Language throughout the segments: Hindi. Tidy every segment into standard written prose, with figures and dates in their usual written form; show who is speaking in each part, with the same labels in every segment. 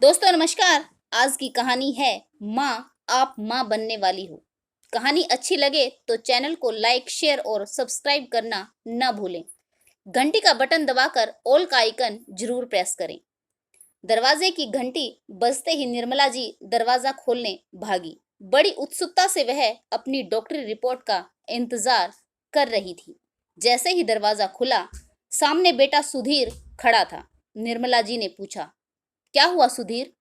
Speaker 1: दोस्तों नमस्कार। आज की कहानी है माँ आप माँ बनने वाली हो। कहानी अच्छी लगे तो चैनल को लाइक शेयर और सब्सक्राइब करना न भूलें। घंटी का बटन दबाकर ऑल का आइकन जरूर प्रेस करें। दरवाजे की घंटी बजते ही निर्मला जी दरवाजा खोलने भागी। बड़ी उत्सुकता से वह अपनी डॉक्टरी रिपोर्ट का इंतजार कर रही थी। जैसे ही दरवाजा खुला, सामने बेटा सुधीर खड़ा था। निर्मला जी ने पूछा, क्या हुआ सुधीर?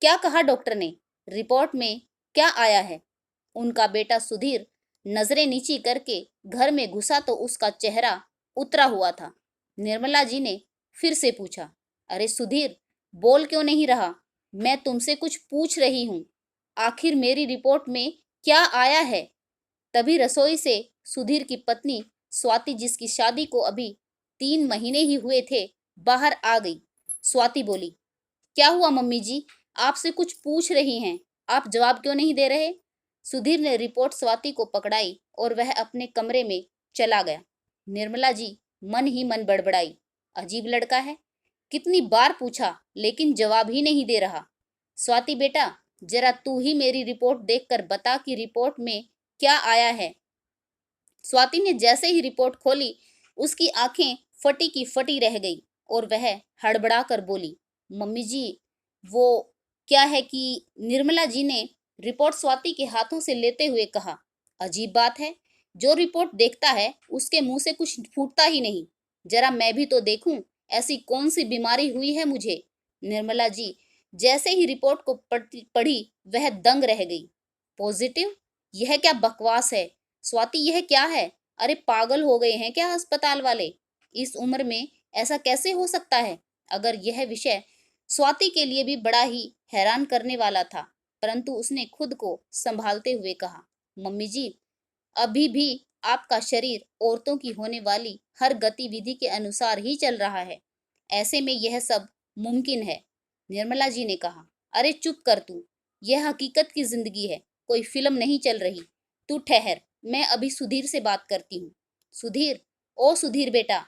Speaker 1: क्या कहा डॉक्टर ने? रिपोर्ट में क्या आया है? उनका बेटा सुधीर नजरें नीची करके घर में घुसा तो उसका चेहरा उतरा हुआ था। निर्मला जी ने फिर से पूछा, अरे सुधीर, बोल क्यों नहीं रहा? मैं तुमसे कुछ पूछ रही हूँ। आखिर मेरी रिपोर्ट में क्या आया है? तभी रसोई से सुधीर की पत्नी स्वाति, जिसकी शादी को अभी 3 महीने ही हुए थे, बाहर आ गई। स्वाति बोली, क्या हुआ मम्मी जी? आपसे कुछ पूछ रही हैं, आप जवाब क्यों नहीं दे रहे? सुधीर ने रिपोर्ट स्वाति को पकड़ाई और वह अपने कमरे में चला गया। निर्मला जी मन ही मन बड़बड़ाई, अजीब लड़का है, कितनी बार पूछा लेकिन जवाब ही नहीं दे रहा। स्वाति बेटा, जरा तू ही मेरी रिपोर्ट देखकर बता कि रिपोर्ट में क्या आया है। स्वाति ने जैसे ही रिपोर्ट खोली, उसकी आंखें फटी की फटी रह गई और वह हड़बड़ा कर बोली, मम्मी जी, वो क्या है कि निर्मला जी ने रिपोर्ट स्वाति के हाथों से लेते हुए कहा, अजीब बात है, जो रिपोर्ट देखता है उसके मुंह से कुछ फूटता ही नहीं। जरा मैं भी तो देखूं, ऐसी कौन सी बीमारी हुई है मुझे। निर्मला जी जैसे ही रिपोर्ट को पढ़ी वह दंग रह गई। पॉजिटिव? यह क्या बकवास है स्वाति, यह क्या है? अरे पागल हो गए हैं क्या अस्पताल वाले? इस उम्र में ऐसा कैसे हो सकता है? अगर यह विषय स्वाति के लिए भी बड़ा ही हैरान करने वाला था, परंतु उसने खुद को संभालते हुए कहा, मम्मी जी, अभी भी आपका शरीर औरतों की होने वाली हर गतिविधि के अनुसार ही चल रहा है। ऐसे में यह सब मुमकिन है। निर्मला जी ने कहा, अरे चुप कर तू, यह हकीकत की जिंदगी है, कोई फिल्म नहीं चल रही। तू ठहर, मैं अभी सुधीर से बात करती हूँ। सुधीर, ओ सुधीर बेटा।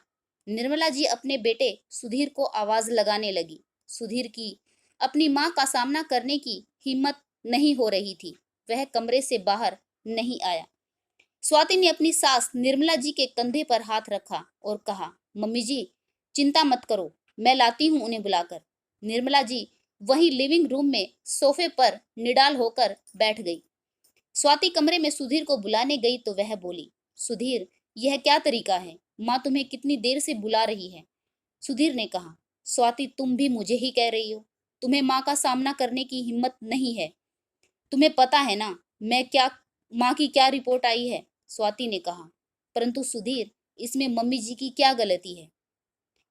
Speaker 1: निर्मला जी अपने बेटे सुधीर को आवाज लगाने लगी। सुधीर की अपनी माँ का सामना करने की हिम्मत नहीं हो रही थी। वह कमरे से बाहर नहीं आया। स्वाति ने अपनी सास निर्मला जी के कंधे पर हाथ रखा और कहा, मम्मी जी चिंता मत करो, मैं लाती हूँ उन्हें बुलाकर। निर्मला जी वहीं लिविंग रूम में सोफे पर निडाल होकर बैठ गई। स्वाति कमरे में सुधीर को बुलाने गई तो वह बोली, सुधीर, यह क्या तरीका है? माँ तुम्हें कितनी देर से बुला रही है। सुधीर ने कहा, स्वाति तुम भी मुझे ही कह रही हो, तुम्हें माँ का सामना करने की हिम्मत नहीं है। तुम्हें पता है ना मैं क्या, माँ की क्या रिपोर्ट आई है। स्वाति ने कहा, परंतु सुधीर, इसमें मम्मी जी की क्या गलती है?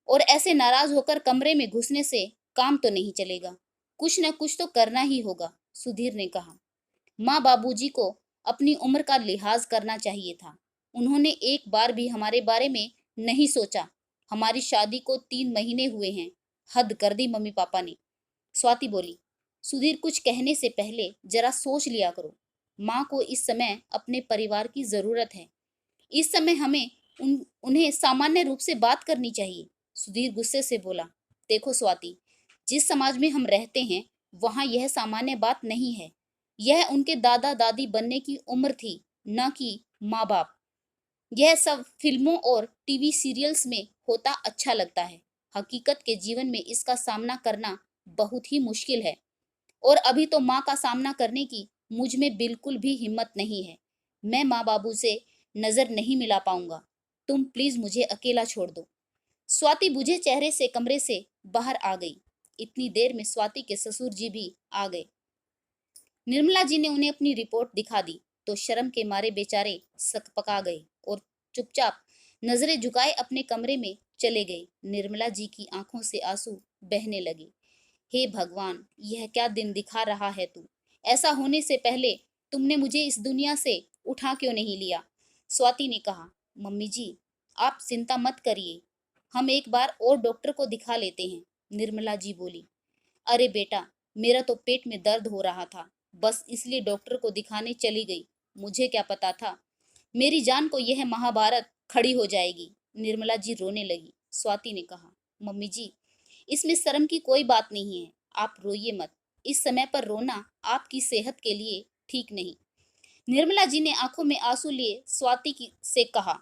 Speaker 1: और ऐसे नाराज होकर कमरे में घुसने से काम तो नहीं चलेगा, कुछ न कुछ तो करना ही होगा। सुधीर ने कहा, माँ बाबूजी को अपनी उम्र का लिहाज करना चाहिए था। उन्होंने एक बार भी हमारे बारे में नहीं सोचा। हमारी शादी को 3 महीने हुए हैं। हद कर दी मम्मी पापा ने। स्वाति बोली, सुधीर कुछ कहने से पहले जरा सोच लिया करो। माँ को इस समय अपने परिवार की जरूरत है। इस समय हमें उन्हें सामान्य रूप से बात करनी चाहिए। सुधीर गुस्से से बोला, देखो स्वाति, जिस समाज में हम रहते हैं वहाँ यह सामान्य बात नहीं है। यह उनके दादा दादी बनने की उम्र थी, न कि माँ बाप। यह सब फिल्मों और टीवी सीरियल्स में होता अच्छा लगता है। हकीकत के जीवन में इसका सामना करना बहुत ही मुश्किल है। और अभी तो माँ का सामना करने की मुझ में बिल्कुल भी हिम्मत नहीं है। मैं माँ बाबू से नजर नहीं मिला पाऊंगा। तुम प्लीज मुझे अकेला छोड़ दो। स्वाति बुझे चेहरे से कमरे से बाहर आ गई। इतनी देर में स्वाति के ससुर जी भी आ गए। निर्मला जी ने उन्हें अपनी रिपोर्ट दिखा दी तो शर्म के मारे बेचारे सकपका गए और चुपचाप नजरें झुकाए अपने कमरे में चले गए। निर्मला जी की आंखों से आंसू बहने लगे। हे भगवान, यह क्या दिन दिखा रहा है तू? ऐसा होने से पहले तुमने मुझे इस दुनिया से उठा क्यों नहीं लिया? स्वाति ने कहा, मम्मी जी आप चिंता मत करिए, हम एक बार और डॉक्टर को दिखा लेते हैं। निर्मला जी बोली, अरे बेटा, मेरा तो पेट में दर्द हो रहा था, बस इसलिए डॉक्टर को दिखाने चली गई। मुझे क्या पता था मेरी जान को यह महाभारत खड़ी हो जाएगी। निर्मला जी रोने लगी। स्वाति ने कहा, मम्मी जी इसमें शर्म की कोई बात नहीं है। आप रोइए मत, इस समय पर रोना आपकी सेहत के लिए ठीक नहीं। निर्मला जी ने आंखों में आंसू लिए स्वाति की से कहा,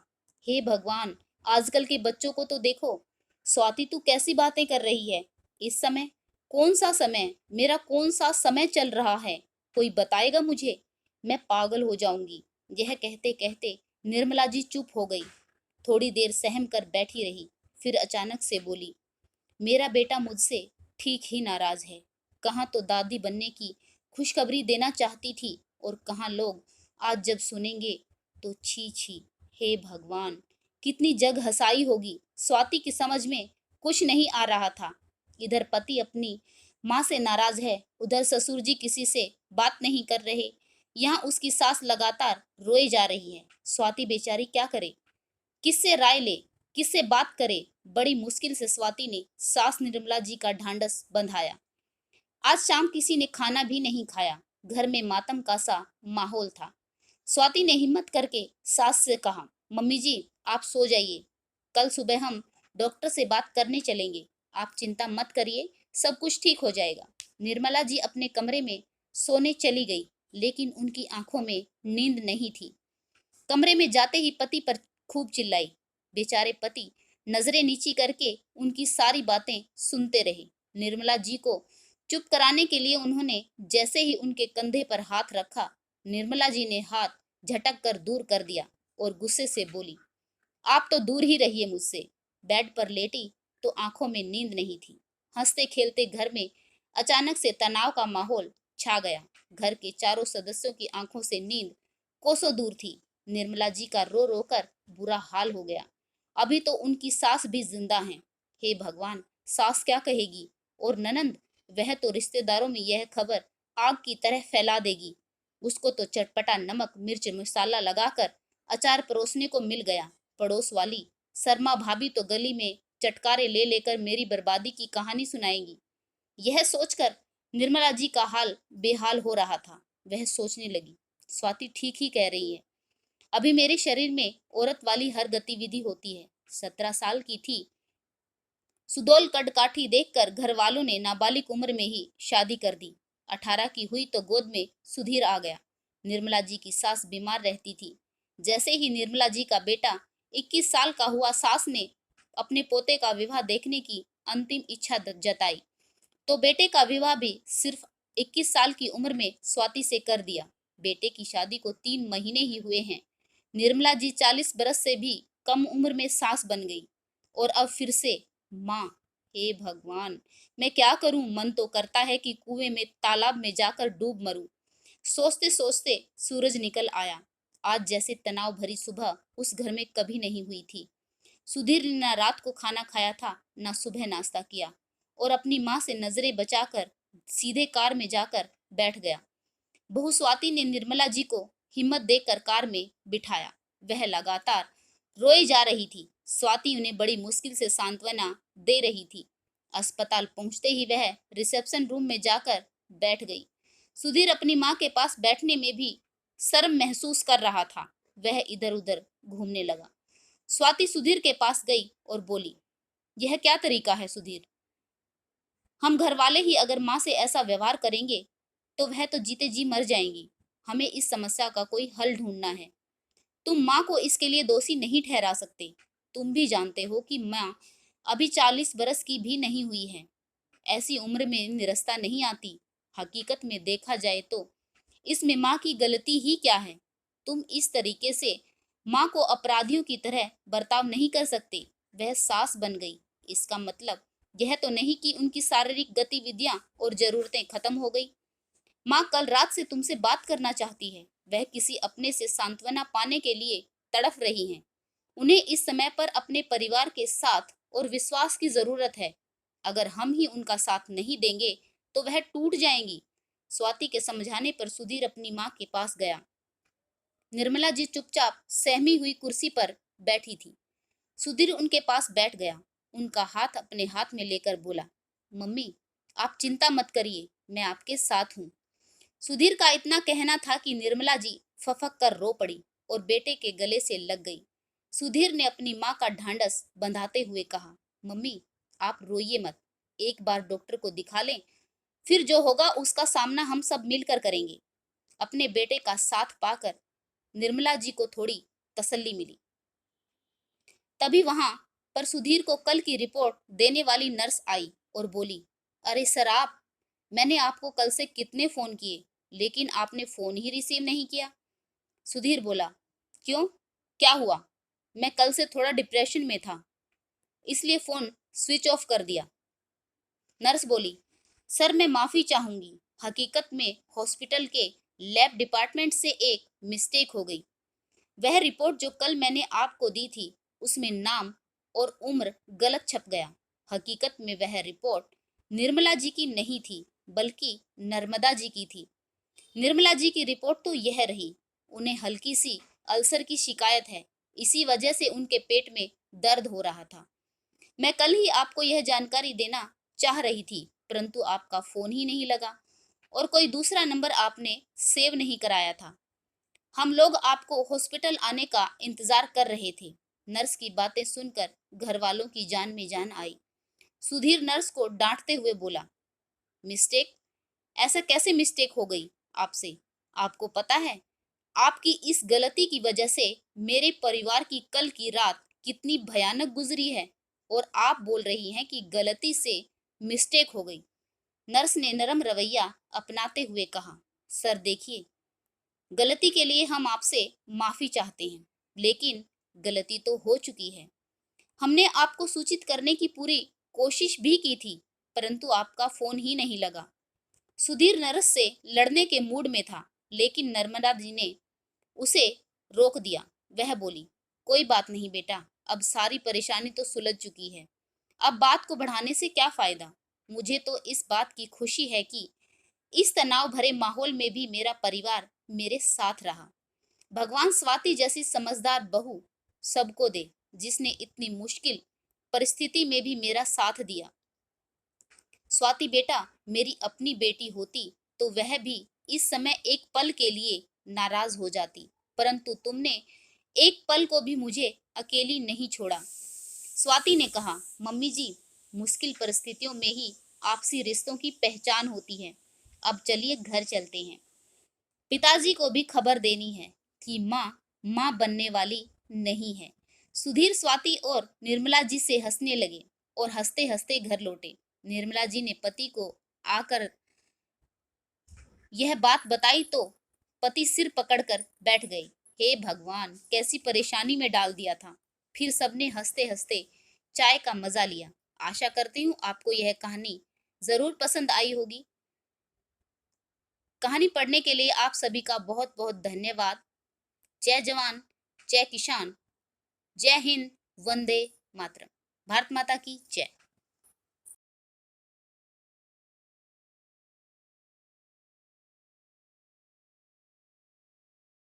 Speaker 1: हे भगवान, आजकल के बच्चों को तो देखो। स्वाति तू कैसी बातें कर रही है? इस समय? कौन सा समय? मेरा कौन सा समय चल रहा है? कोई बताएगा मुझे? मैं पागल हो जाऊंगी। यह कहते कहते निर्मला जी चुप हो गई। थोड़ी देर सहम कर बैठी रही, फिर अचानक से बोली, मेरा बेटा मुझसे ठीक ही नाराज है। कहाँ तो दादी बनने की खुशखबरी देना चाहती थी, और कहाँ लोग आज जब सुनेंगे तो छी छी। हे भगवान, कितनी जग हंसाई होगी। स्वाति की समझ में कुछ नहीं आ रहा था। इधर पति अपनी माँ से नाराज है, उधर ससुर जी किसी से बात नहीं कर रहे, यहाँ उसकी सास लगातार रोई जा रही है। स्वाति बेचारी क्या करे, किससे राय ले, किससे बात करे? बड़ी मुश्किल से स्वाति ने सास निर्मला जी का ढांढस बंधाया। आज शाम किसी ने खाना भी नहीं खाया। घर में मातम का सा माहौल था। स्वाति ने हिम्मत करके सास से कहा, मम्मी जी आप सो जाइए, कल सुबह हम डॉक्टर से बात करने चलेंगे। आप चिंता मत करिए, सब कुछ ठीक हो जाएगा। निर्मला जी अपने कमरे में सोने चली गई, लेकिन उनकी आंखों में नींद नहीं थी। कमरे में जाते ही पति पर खूब चिल्लाई। बेचारे पति नजरें नीची करके उनकी सारी बातें सुनते रहे। निर्मला जी को चुप कराने के लिए उन्होंने जैसे ही उनके कंधे पर हाथ रखा, निर्मला जी ने हाथ झटक कर दूर कर दिया और गुस्से से बोली, आप तो दूर ही रहिए मुझसे। बेड पर लेटी तो आंखों में नींद नहीं थी। हंसते खेलते घर में अचानक से तनाव का माहौल छा गया। घर के चारों सदस्यों की आंखों से नींद कोसों दूर थी। निर्मला जी का रो रो कर बुरा हाल हो गया। अभी तो उनकी सास भी जिंदा हैं। हे भगवान, सास क्या कहेगी? और ननंद, वह तो रिश्तेदारों में यह खबर आग की तरह फैला देगी। उसको तो चटपटा नमक मिर्च मसाला लगाकर अचार परोसने को मिल गया। पड़ोस वाली शर्मा भाभी तो गली में चटकारे ले लेकर मेरी बर्बादी की कहानी सुनाएंगी। यह सोचकर निर्मला जी का हाल बेहाल हो रहा था। वह सोचने लगी, स्वाति ठीक ही कह रही है। अभी मेरे शरीर में औरत वाली हर गतिविधि होती है। 17 साल की थी, सुडौल कदकाठी देखकर घर वालों ने नाबालिग उम्र में ही शादी कर दी। 18 की हुई तो गोद में सुधीर आ गया। निर्मला जी की सास बीमार रहती थी। जैसे ही निर्मला जी का बेटा 21 साल का हुआ, सास ने अपने पोते का विवाह देखने की अंतिम इच्छा जताई, तो बेटे का विवाह भी सिर्फ 21 साल की उम्र में स्वाति से कर दिया। बेटे की शादी को 3 महीने ही हुए हैं। निर्मला जी 40 बरस से भी कम उम्र में सास बन गई, और अब फिर से माँ। हे भगवान, मैं क्या करूं? मन तो करता है कि कुएं में तालाब में जाकर डूब मरूं। सोचते सोचते सूरज निकल आया। आज जैसे तनाव भरी सुबह उस घर में कभी नहीं हुई थी। सुधीर ने ना रात को खाना खाया था, ना सुबह नाश्ता किया, और अपनी माँ से नजरें बचाकर सीधे कार में जाकर बैठ गया। बहू स्वाति ने निर्मला जी को हिम्मत देकर कार में बिठाया। वह लगातार रोई जा रही थी। स्वाति उन्हें बड़ी मुश्किल से सांत्वना दे रही थी। अस्पताल पहुंचते ही वह रिसेप्शन रूम में जाकर बैठ गई। सुधीर अपनी माँ के पास बैठने में भी शर्म महसूस कर रहा था। वह इधर उधर घूमने लगा। स्वाति सुधीर के पास गई और बोली, यह क्या तरीका है सुधीर? हम घर वाले ही अगर माँ से ऐसा व्यवहार करेंगे तो वह तो जीते जी मर जाएंगी। हमें इस समस्या का कोई हल ढूंढना है। तुम माँ को इसके लिए दोषी नहीं ठहरा सकते। तुम भी जानते हो कि माँ अभी 40 बरस की भी नहीं हुई है। ऐसी उम्र में निरस्ता नहीं आती। हकीकत में देखा जाए तो इसमें माँ की गलती ही क्या है? तुम इस तरीके से माँ को अपराधियों की तरह बर्ताव नहीं कर सकते। वह सास बन गई, इसका मतलब यह तो नहीं कि उनकी शारीरिक गतिविधियां और जरूरतें खत्म हो गई। माँ कल रात से तुमसे बात करना चाहती है। वह किसी अपने से सांत्वना पाने के लिए तड़फ रही हैं। उन्हें इस समय पर अपने परिवार के साथ और विश्वास की जरूरत है। अगर हम ही उनका साथ नहीं देंगे तो वह टूट जाएंगी। स्वाति के समझाने पर सुधीर अपनी माँ के पास गया। निर्मला जी चुपचाप सहमी हुई कुर्सी पर बैठी थी। सुधीर उनके पास बैठ गया। उनका हाथ अपने हाथ में लेकर बोला, मम्मी आप चिंता मत करिए, मैं आपके साथ हूँ। सुधीर का इतना कहना था कि निर्मला जी फफक कर रो पड़ी और बेटे के गले से लग गई। सुधीर ने अपनी माँ का ढांढस बंधाते हुए कहा, मम्मी आप रोइए मत, एक बार डॉक्टर को दिखा लें। फिर जो होगा उसका सामना हम सब मिलकर करेंगे। अपने बेटे का साथ पाकर निर्मला जी को थोड़ी तसल्ली मिली। तभी वहां पर सुधीर को कल की रिपोर्ट देने वाली नर्स आई और बोली, अरे सर आप, मैंने आपको कल से कितने फोन किए लेकिन आपने फोन ही रिसीव नहीं किया। सुधीर बोला, क्यों, क्या हुआ? मैं कल से थोड़ा डिप्रेशन में था, इसलिए फोन स्विच ऑफ कर दिया। नर्स बोली, सर मैं माफी चाहूंगी, हकीकत में हॉस्पिटल के लैब डिपार्टमेंट से एक मिस्टेक हो गई। वह रिपोर्ट जो कल मैंने आपको दी थी उसमें नाम और उम्र गलत छप गया। हकीकत में वह रिपोर्ट निर्मला जी की नहीं थी बल्कि नर्मदा जी की थी। निर्मला जी की रिपोर्ट तो यह रही, उन्हें हल्की सी अल्सर की शिकायत है, इसी वजह से उनके पेट में दर्द हो रहा था। मैं कल ही आपको यह जानकारी देना चाह रही थी परंतु आपका फोन ही नहीं लगा और कोई दूसरा नंबर आपने सेव नहीं कराया था। हम लोग आपको हॉस्पिटल आने का इंतजार कर रहे थे। नर्स की बातें सुनकर घर वालों की जान में जान आई। सुधीर नर्स को डांटते हुए बोला, मिस्टेक, ऐसा कैसे मिस्टेक हो गई आपसे? आपको पता है आपकी इस गलती की वजह से मेरे परिवार की कल की रात कितनी भयानक गुजरी है और आप बोल रही हैं कि गलती से मिस्टेक हो गई। नर्स ने नरम रवैया अपनाते हुए कहा, सर देखिए, गलती के लिए हम आपसे माफी चाहते हैं लेकिन गलती तो हो चुकी है। हमने आपको सूचित करने की पूरी कोशिश भी की थी परंतु आपका फोन ही नहीं लगा। सुधीर नर्स से लड़ने के मूड में था लेकिन नर्मदा जी ने उसे रोक दिया। वह बोली, कोई बात नहीं बेटा, अब सारी परेशानी तो सुलझ चुकी है, अब बात को बढ़ाने से क्या फायदा। मुझे तो इस बात की खुशी है कि इस तनाव भरे माहौल में भी मेरा परिवार मेरे साथ रहा। भगवान स्वाति जैसी समझदार बहू सबको दे जिसने इतनी मुश्किल परिस्थिति में भी मेरा साथ दिया। स्वाति बेटा मेरी अपनी बेटी होती तो वह भी इस समय एक पल के लिए नाराज हो जाती परंतु तुमने एक पल को भी मुझे अकेली नहीं छोड़ा। स्वाति ने कहा, मम्मी जी, मुश्किल परिस्थितियों में ही आपसी रिश्तों की पहचान होती है। अब चलिए घर चलते हैं। पिताजी को भी खबर देनी है कि माँ माँ बनने वाली नहीं है। सुधीर स्वाति और निर्मला जी से हंसने लगे और हंसते हंसते घर लौटे। निर्मला जी ने पति को आकर यह बात बताई तो पति सिर पकड़कर बैठ गए। हे भगवान, कैसी परेशानी में डाल दिया था। फिर सबने हंसते हंसते चाय का मजा लिया। आशा करती हूँ आपको यह कहानी जरूर पसंद आई होगी। कहानी पढ़ने के लिए आप सभी का बहुत बहुत धन्यवाद। जय जवान, जय किसान, जय हिंद, वंदे मातरम। भारत माता की जय।